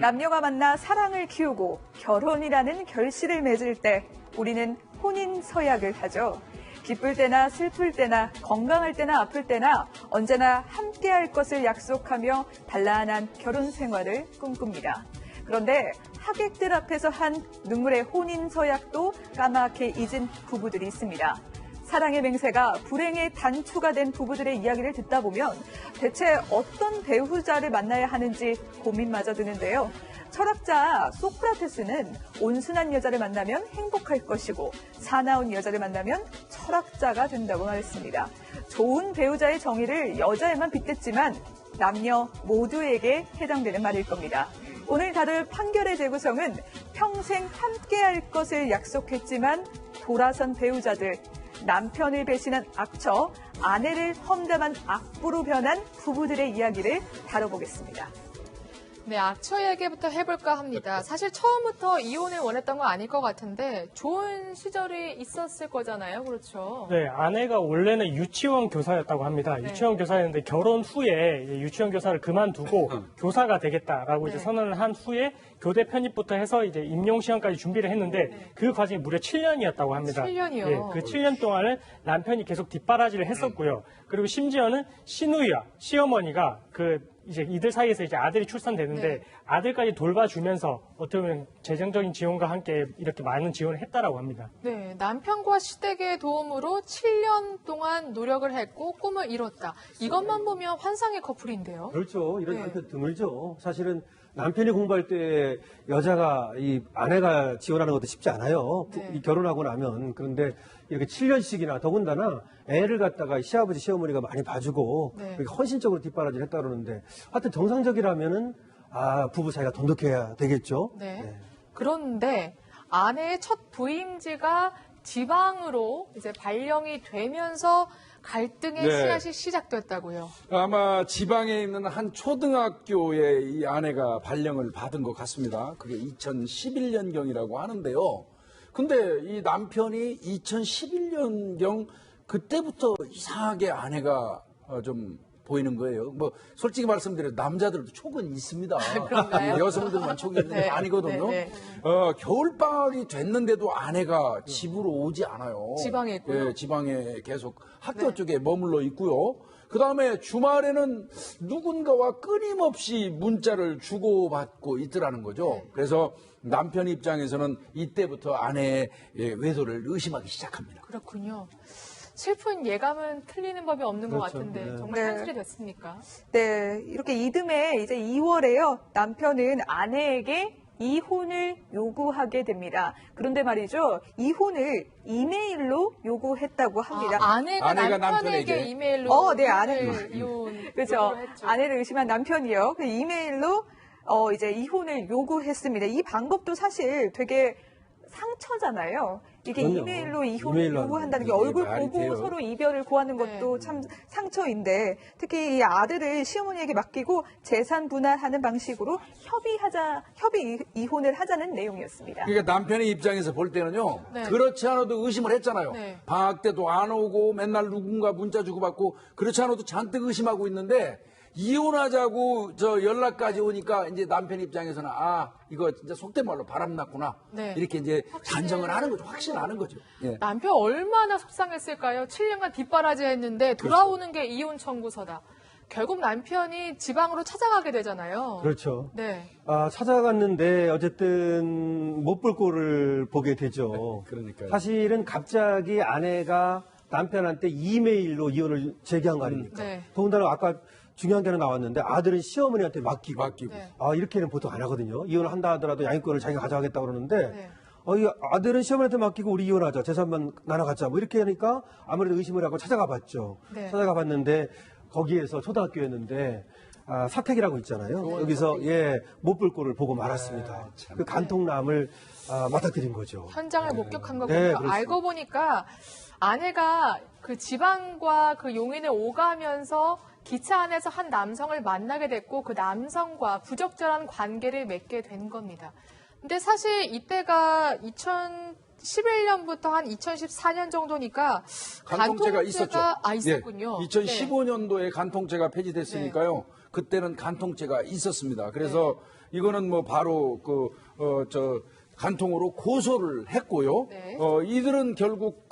남녀가 만나 사랑을 키우고 결혼이라는 결실을 맺을 때 우리는 혼인 서약을 하죠. 기쁠 때나 슬플 때나 건강할 때나 아플 때나 언제나 함께할 것을 약속하며 단란한 결혼 생활을 꿈꿉니다. 그런데 하객들 앞에서 한 눈물의 혼인 서약도 까맣게 잊은 부부들이 있습니다. 사랑의 맹세가 불행의 단초가 된 부부들의 이야기를 듣다 보면 대체 어떤 배우자를 만나야 하는지 고민마저 드는데요. 철학자 소크라테스는 온순한 여자를 만나면 행복할 것이고 사나운 여자를 만나면 철학자가 된다고 말했습니다. 좋은 배우자의 정의를 여자에만 빗댔지만 남녀 모두에게 해당되는 말일 겁니다. 오늘 다룰 판결의 재구성은 평생 함께할 것을 약속했지만 돌아선 배우자들, 남편을 배신한 악처, 아내를 험담한 악부로 변한 부부들의 이야기를 다뤄보겠습니다. 네, 악처 얘기부터 해볼까 합니다. 사실 처음부터 이혼을 원했던 건 아닐 것 같은데 좋은 시절이 있었을 거잖아요. 그렇죠? 네, 아내가 원래는 유치원 교사였다고 합니다. 네. 유치원 교사였는데 결혼 후에 이제 유치원 교사를 그만두고 교사가 되겠다라고 이제 네. 선언을 한 후에 교대 편입부터 해서 이제 임용 시험까지 준비를 했는데 네. 그 과정이 무려 7년이었다고 합니다. 7년이요? 예, 그 7년 동안은 남편이 계속 뒷바라지를 했었고요. 그리고 심지어는 시누이와 시어머니가 이제 이들 사이에서 이제 아들이 출산되는데 네. 아들까지 돌봐주면서 어떻게 보면 재정적인 지원과 함께 이렇게 많은 지원을 했다라고 합니다. 네, 남편과 시댁의 도움으로 7년 동안 노력을 했고 꿈을 이뤘다. 이것만 보면 환상의 커플인데요. 그렇죠. 이런 네. 남편 드물죠. 사실은 남편이 공부할 때 여자가 이 아내가 지원하는 것도 쉽지 않아요. 네. 이 결혼하고 나면. 그런데 이렇게 7년씩이나 더군다나 애를 갖다가 시아버지 시어머니가 많이 봐주고 네. 그렇게 헌신적으로 뒷바라지를 했다 그러는데 하여튼 정상적이라면은 부부 사이가 돈독해야 되겠죠. 네. 그런데 아내의 첫 부임지가 지방으로 이제 발령이 되면서 갈등의 네. 씨앗이 시작됐다고요. 아마 지방에 있는 한 초등학교에 이 아내가 발령을 받은 것 같습니다. 그게 2011년경이라고 하는데요. 근데 이 남편이 2011년경 그때부터 이상하게 아내가 좀 보이는 거예요. 뭐 솔직히 말씀드려도 남자들도 촉은 있습니다. 그런가요? 여성들만 촉이 있는 게 네. 아니거든요. 네, 네. 겨울방학이 됐는데도 아내가 집으로 오지 않아요. 지방에 있고요. 예, 지방에 계속 학교 네. 쪽에 머물러 있고요. 그 다음에 주말에는 누군가와 끊임없이 문자를 주고받고 있더라는 거죠. 네. 그래서 남편 입장에서는 이때부터 아내의 외도를 의심하기 시작합니다. 그렇군요. 슬픈 예감은 틀리는 법이 없는 것 그렇죠. 같은데 네. 정말 네. 현실이 됐습니까? 네, 이렇게 이듬해 이제 2월에요. 남편은 아내에게 이혼을 요구하게 됩니다. 그런데 말이죠, 이혼을 이메일로 요구했다고 합니다. 아내가 남편에게 남편에게. 이메일로 네, 이혼 그렇죠. 요구를 했죠. 아내를 의심한 남편이요. 그 이메일로 이제 이혼을 요구했습니다. 이 방법도 사실 되게 상처잖아요. 이게 그럼요. 이메일로 이혼을 이메일로 요구한다는 게 하는 게 얼굴 말이 보고 돼요. 서로 이별을 고하는 것도 네. 참 상처인데, 특히 이 아들을 시어머니에게 맡기고 재산 분할하는 방식으로 협의 이혼을 하자는 내용이었습니다. 그러니까 남편의 입장에서 볼 때는요. 네. 그렇지 않아도 의심을 했잖아요. 네. 방학 때도 안 오고 맨날 누군가 문자 주고받고 그렇지 않아도 잔뜩 의심하고 있는데 이혼하자고 연락까지 오니까 이제 남편 입장에서는 이거 진짜 속된 말로 바람났구나. 네. 이렇게 이제 단정을 하는 거죠. 확신하는 거죠. 예. 남편 얼마나 속상했을까요? 7년간 뒷바라지 했는데 돌아오는 게 이혼 청구서다. 결국 남편이 지방으로 찾아가게 되잖아요. 그렇죠. 네. 찾아갔는데 어쨌든 못 볼 꼴을 보게 되죠. 그러니까요. 사실은 갑자기 아내가 남편한테 이메일로 이혼을 제기한 거 아닙니까? 네. 더군다나 아까 중요한 게 하나 나왔는데 아들은 시어머니한테 맡기고. 네. 이렇게는 보통 안 하거든요. 이혼을 한다 하더라도 양육권을 자기가 가져가겠다고 그러는데 네. 이 아들은 시어머니한테 맡기고 우리 이혼하자. 재산만 나눠 갖자. 뭐 이렇게 하니까 아무래도 의심을 하고 찾아가 봤죠. 네. 찾아가 봤는데 거기에서 초등학교였는데 사택이라고 있잖아요. 여기서 못 볼 꼴을 보고 말았습니다. 그 간통남을 맞닥뜨린 거죠. 현장을 목격한 거군요. 네, 그렇습니다. 알고 보니까 아내가 그 지방과 그 용인을 오가면서 기차 안에서 한 남성을 만나게 됐고 그 남성과 부적절한 관계를 맺게 된 겁니다. 근데 사실 이때가 2011년부터 한 2014년 정도니까 간통죄가 있었죠. 있었군요. 예, 2015년도에 간통죄가 폐지됐으니까요. 그때는 간통죄가 있었습니다. 그래서 이거는 뭐 바로 간통으로 고소를 했고요. 네. 이들은 결국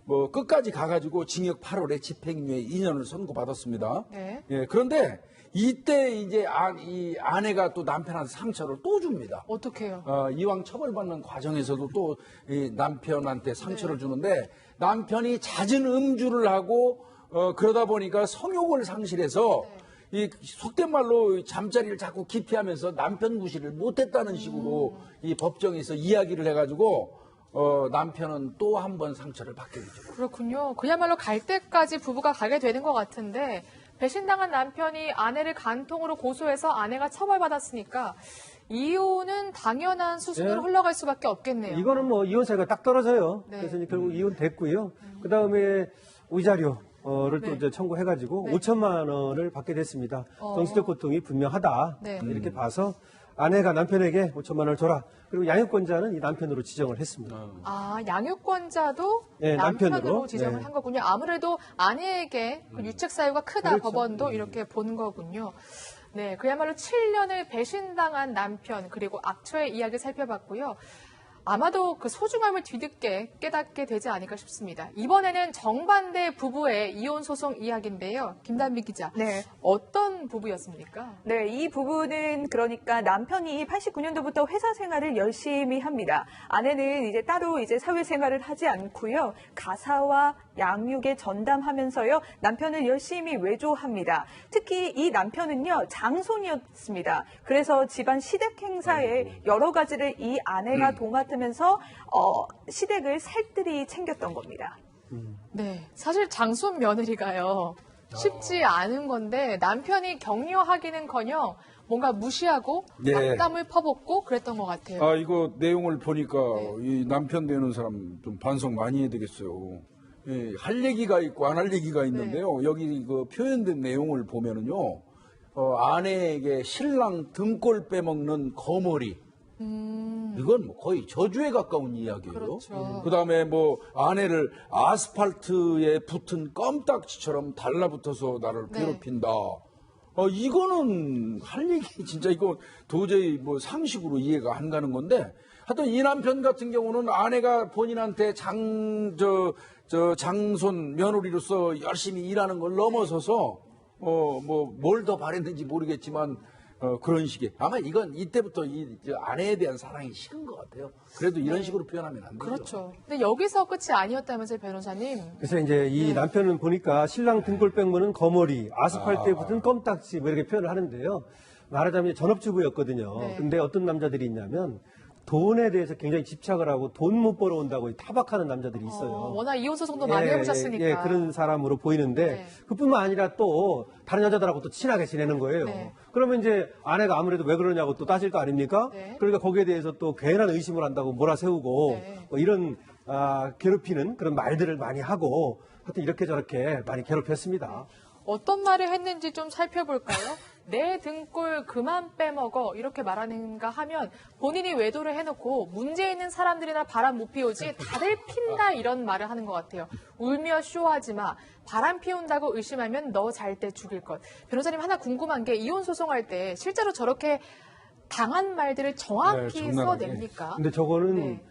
뭐 끝까지 가가지고 징역 8월에 집행유예 2년을 선고받았습니다. 네. 예, 그런데 이때 이제 이 아내가 또 남편한테 상처를 또 줍니다. 어떡해요? 이왕 처벌받는 과정에서도 또 이 남편한테 상처를 주는데 남편이 잦은 음주를 하고 그러다 보니까 성욕을 상실해서 이 속된 말로 잠자리를 자꾸 기피하면서 남편 구실을 못했다는 식으로 이 법정에서 이야기를 해가지고 남편은 또 한 번 상처를 받게 되죠. 그렇군요. 그야말로 갈 때까지 부부가 가게 되는 것 같은데 배신당한 남편이 아내를 간통으로 고소해서 아내가 처벌받았으니까 이혼은 당연한 수순으로 네. 흘러갈 수밖에 없겠네요. 이거는 뭐 이혼 사유가 딱 떨어져요. 네. 그래서 이제 결국 이혼 됐고요. 그 다음에 위자료를 또 이제 청구해가지고 5천만 원을 받게 됐습니다. 정신적 고통이 분명하다. 네. 이렇게 봐서 아내가 남편에게 5천만 원을 줘라. 그리고 양육권자는 이 남편으로 지정을 했습니다. 아, 양육권자도 네, 남편으로 남편으로. 지정을 네. 한 거군요. 아무래도 아내에게 그 유책 사유가 크다 그렇죠. 법원도 이렇게 본 거군요. 네, 그야말로 7년을 배신당한 남편 그리고 악처의 이야기 살펴봤고요. 아마도 그 소중함을 뒤늦게 깨닫게 되지 않을까 싶습니다. 이번에는 정반대 부부의 이혼 소송 이야기인데요. 김단비 기자, 네. 어떤 부부였습니까? 네, 이 부부는 그러니까 남편이 89년도부터 회사 생활을 열심히 합니다. 아내는 이제 따로 이제 사회생활을 하지 않고요. 가사와 양육에 전담하면서요. 남편을 열심히 외조합니다. 특히 이 남편은요. 장손이었습니다. 그래서 집안 시댁 행사에 여러 가지를 이 아내가 동맡으면서 시댁을 살뜰히 챙겼던 겁니다. 네, 사실 장손 며느리가요. 쉽지 않은 건데 남편이 격려하기는커녕 뭔가 무시하고 네. 낙담을 퍼붓고 그랬던 것 같아요. 이거 내용을 보니까 이 남편 되는 사람 좀 반성 많이 해야 되겠어요. 예, 할 얘기가 있고 안 할 얘기가 있는데요. 여기 그 표현된 내용을 보면은요, 아내에게 신랑 등골 빼먹는 거머리. 이건 뭐 거의 저주에 가까운 이야기예요. 그렇죠. 그다음에 뭐 아내를 아스팔트에 붙은 껌딱지처럼 달라붙어서 나를 네. 괴롭힌다. 이거는 할 얘기 진짜 이거 도저히 뭐 상식으로 이해가 안 가는 건데 하여튼 이 남편 같은 경우는 아내가 본인한테 장손 며느리로서 열심히 일하는 걸 넘어서서 뭐 뭘 더 바랬는지 모르겠지만 그런 식의 아마 이건 이때부터 아내에 대한 사랑이 식은 것 같아요. 그래도 이런 식으로 표현하면 안 되죠. 그렇죠. 근데 여기서 끝이 아니었다면서요, 변호사님. 그래서 이제 이 남편은 보니까 신랑 등골 빼먹는 거머리, 아스팔트에 붙은 껌딱지 뭐 이렇게 표현을 하는데요. 말하자면 전업주부였거든요. 네. 근데 어떤 남자들이 있냐면 돈에 대해서 굉장히 집착을 하고 돈 못 벌어온다고 타박하는 남자들이 있어요. 워낙 이혼 소송도 많이 해보셨으니까. 예, 그런 사람으로 보이는데 네. 그뿐만 아니라 또 다른 여자들하고 또 친하게 지내는 거예요. 네. 그러면 이제 아내가 아무래도 왜 그러냐고 또 따질 거 아닙니까? 네. 그러니까 거기에 대해서 또 괜한 의심을 한다고 몰아세우고 네. 뭐 이런 괴롭히는 그런 말들을 많이 하고 하여튼 이렇게 저렇게 많이 괴롭혔습니다. 어떤 말을 했는지 좀 살펴볼까요? 내 등골 그만 빼먹어 이렇게 말하는가 하면 본인이 외도를 해놓고 문제 있는 사람들이나 바람 못 피우지 다들 핀다 이런 말을 하는 것 같아요. 울며 쇼하지 마. 바람 피운다고 의심하면 너 잘 때 죽일 것. 변호사님 하나 궁금한 게 이혼 소송할 때 실제로 저렇게 당한 말들을 정확히 네, 정확하게. 써냅니까? 근데 저거는 네.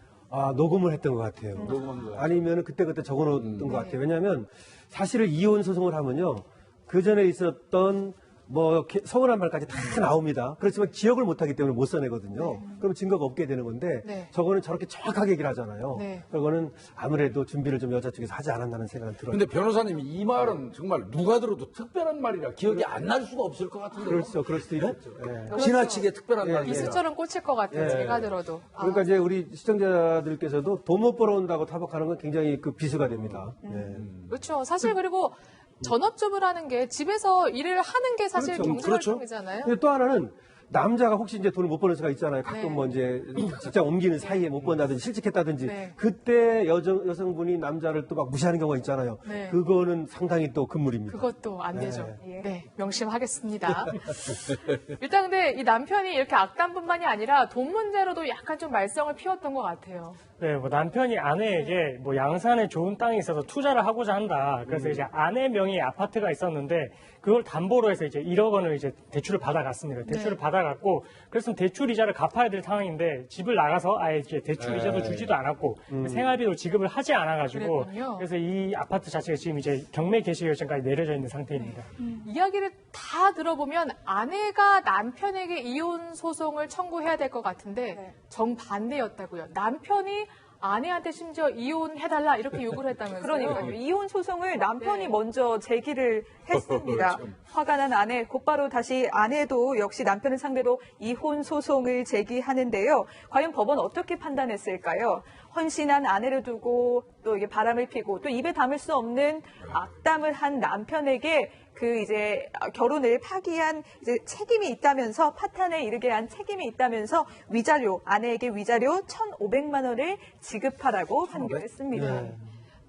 녹음을 했던 것 같아요. 녹음한 거예요. 아니면 그때그때 적어놓던 것 네. 같아요. 왜냐하면 사실은 이혼 소송을 하면요. 그 전에 있었던 뭐 서운한 말까지 다 나옵니다. 그렇지만 기억을 못하기 때문에 못 써내거든요. 그럼 증거가 없게 되는 건데 네. 저거는 저렇게 정확하게 얘기를 하잖아요. 네. 그거는 아무래도 준비를 좀 여자 쪽에서 하지 않았다는 생각이 들어요. 근데 변호사님이 이 말은 정말 누가 들어도 특별한 말이라 기억이 안 날 수가 없을 것 같은데요. 그렇죠. 그럴 수도 있겠죠. 예. 지나치게 특별한 예, 말이라. 비수처럼 꽂힐 것 같아요. 예. 제가 들어도. 그러니까 이제 우리 시청자들께서도 돈 못 벌어온다고 타박하는 건 굉장히 그 비수가 됩니다. 예. 그렇죠. 사실 그리고 전업주부라는 게 집에서 일을 하는 게 사실 그렇죠. 경제활동이잖아요. 근데 또 하나는 남자가 혹시 이제 돈을 못 버는 수가 있잖아요. 가끔 네. 뭐 이제 직장 옮기는 사이에 못 번다든지 실직했다든지 네. 그때 여성분이 남자를 또 막 무시하는 경우가 있잖아요. 네. 그거는 상당히 또 금물입니다. 그것도 안 되죠. 네. 네, 명심하겠습니다. 일단 근데 이 남편이 이렇게 악담뿐만이 아니라 돈 문제로도 약간 좀 말썽을 피웠던 것 같아요. 네, 뭐 남편이 아내에게 뭐 양산에 좋은 땅이 있어서 투자를 하고자 한다. 그래서 이제 아내 명의의 아파트가 있었는데 그걸 담보로 해서 이제 1억 원을 이제 대출을 받아갔습니다. 대출을 네. 받아갔고 그래서 대출 이자를 갚아야 될 상황인데 집을 나가서 아예 이제 대출 이자도 주지도 않았고 생활비도 지급을 하지 않아가지고 그랬군요. 그래서 이 아파트 자체가 지금 이제 경매 개시 결정까지 내려져 있는 상태입니다. 이야기를 다 들어보면 아내가 남편에게 이혼 소송을 청구해야 될 것 같은데 네. 정반대였다고요. 남편이 아내한테 심지어 이혼해달라 이렇게 요구를 했다면서요. 그러니까요. 이혼 소송을 남편이 네. 먼저 제기를 했습니다. 화가 난 아내, 곧바로 다시 아내도 역시 남편을 상대로 이혼 소송을 제기하는데요. 과연 법원 어떻게 판단했을까요? 헌신한 아내를 두고 또 이게 바람을 피고 또 입에 담을 수 없는 악담을 한 남편에게 그 이제 결혼을 파기한 이제 책임이 있다면서 파탄에 이르게 한 책임이 있다면서 위자료, 아내에게 위자료 1,500만 원을 지급하라고 판결했습니다. 네.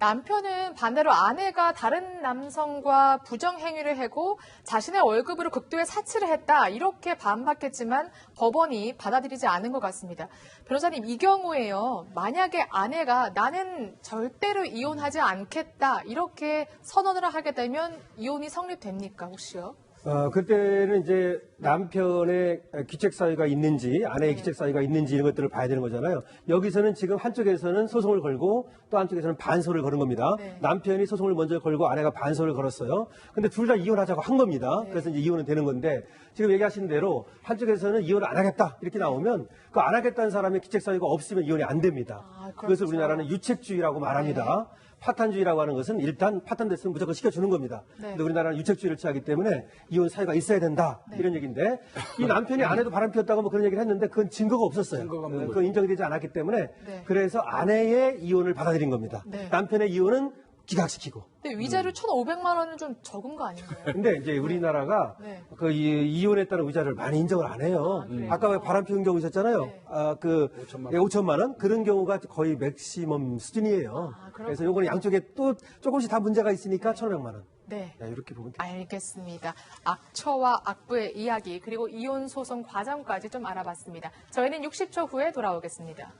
남편은 반대로 아내가 다른 남성과 부정행위를 하고 자신의 월급으로 극도의 사치를 했다 이렇게 반박했지만 법원이 받아들이지 않은 것 같습니다. 변호사님 이 경우에요. 만약에 아내가 나는 절대로 이혼하지 않겠다 이렇게 선언을 하게 되면 이혼이 성립됩니까 혹시요? 그때는 이제 남편의 귀책 사유가 있는지, 아내의 귀책 사유가 있는지 이런 것들을 봐야 되는 거잖아요. 여기서는 지금 한쪽에서는 소송을 걸고 또 한쪽에서는 반소를 거는 겁니다. 네. 남편이 소송을 먼저 걸고 아내가 반소를 걸었어요. 근데 둘 다 이혼하자고 한 겁니다. 그래서 이제 이혼은 되는 건데 지금 얘기하신 대로 한쪽에서는 이혼을 안 하겠다 이렇게 나오면 그 안 하겠다는 사람의 귀책 사유가 없으면 이혼이 안 됩니다. 아, 그것을 그렇죠. 우리나라는 유책주의라고 말합니다. 파탄주의라고 하는 것은 일단 파탄됐으면 무조건 시켜주는 겁니다. 네. 근데 우리나라는 유책주의를 취하기 때문에 이혼 사유가 있어야 된다 이런 얘기인데 이 남편이 아내도 바람 피웠다고 뭐 그런 얘기를 했는데 그건 증거가 없었어요. 증거가 없는 그건 인정되지 않았기 때문에 네. 그래서 아내의 이혼을 받아들인 겁니다. 네. 남편의 이혼은 기각시키고. 근데 위자료 1,500만 원은 좀 적은 거 아닌가요? 근데 이제 우리나라가 네. 그 이혼에 따른 위자료를 많이 인정을 안 해요. 그래요? 아까 왜 바람 피운 경우 있었잖아요. 네. 5천만 원 그런 경우가 거의 맥시멈 수준이에요. 아, 그렇군요. 그래서 요거는 양쪽에 또 조금씩 다 문제가 있으니까 1,500만 원. 네. 이렇게 보면 돼요. 알겠습니다. 악처와 악부의 이야기 그리고 이혼 소송 과정까지 좀 알아봤습니다. 저희는 60초 후에 돌아오겠습니다.